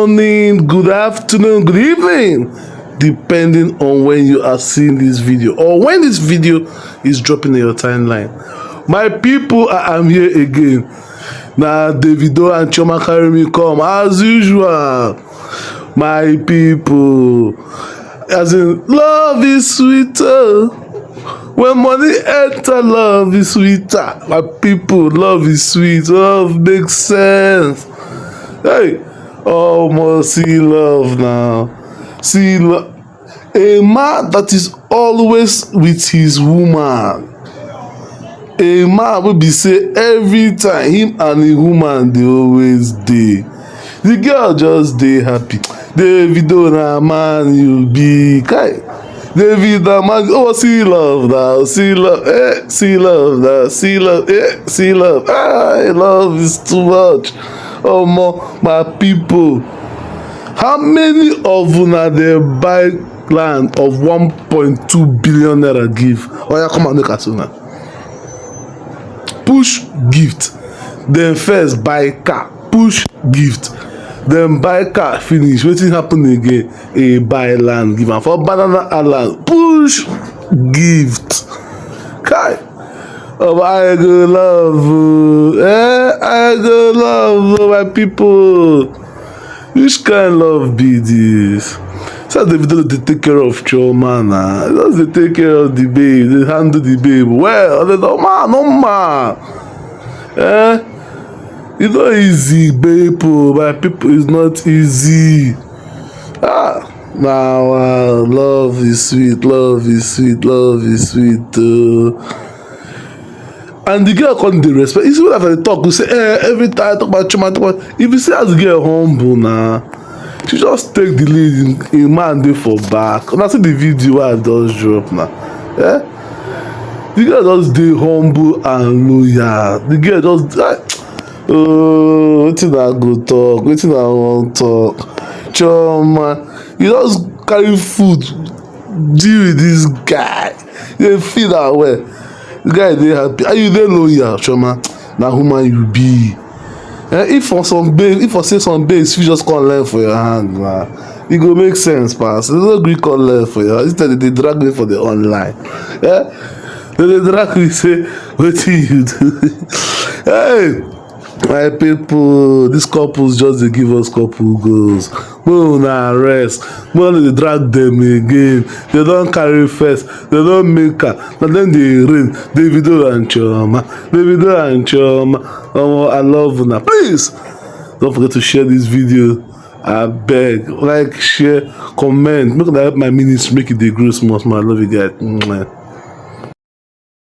morning, good afternoon, good evening, depending on when you are seeing this video or when this video is dropping in your timeline. My people, I am here again. Now Davido and Chioma carry me come as usual. My people, as in love is sweeter. When money enter, love is sweeter. My people, love is sweet. Love makes sense. Hey, almost see love now. See love. A man that is always with his woman. A man will be say every time him and a woman they always dey. The girl just dey happy. Davido na man you be. Kai. David na man. Oh, see love now. See love. See love now. See love. See love. Love is too much. Oh my people. How many of una dey buy land of 1.2 billion naira give? Oya come and look at una. Push gift. Then first buy car. Push gift. Then buy car finish. Wetin happen again? A buy land give am for banana island. Push gift. Kai. Oh, I go love. I go love my people. Which kind love be this? So Davido dey take care of Chioma na. Just dey take care of the babe. Dey handle the babe well. No man. It's not easy, babe. My people, it's not easy. Now love is sweet. Love is sweet. Love is sweet. And the girl come dey respect. You see what I talk? You say every time I talk about Chioma, if you see as the girl humble na, she just take the lead in man dey for back. Una see the video wey I just drop na. The girl just dey humble and loyal. The girl just wetin I go talk? Wetin I wan talk? Chioma, you just carry food deal with this guy. You dey feel am well. The guy dey happy and you dey loyal. Chioma, na woman you be. If for say some babes fit just come learn for your hand na, e go make sense pass. They no gree come learn for your hand. Instead they dey drag me for the online. They dey drag me say wetin you do. Hey, my people, these couples just dey give us couple goals. Make una rest. Make una dey drag them again. They don carry first. They don make am. Na dem dey reign. Davido and Chioma. Davido and Chioma. I love una. Please don't forget to share this video. I beg. Like, share, comment. Make una help my ministry make it dey grow small. I love you guys.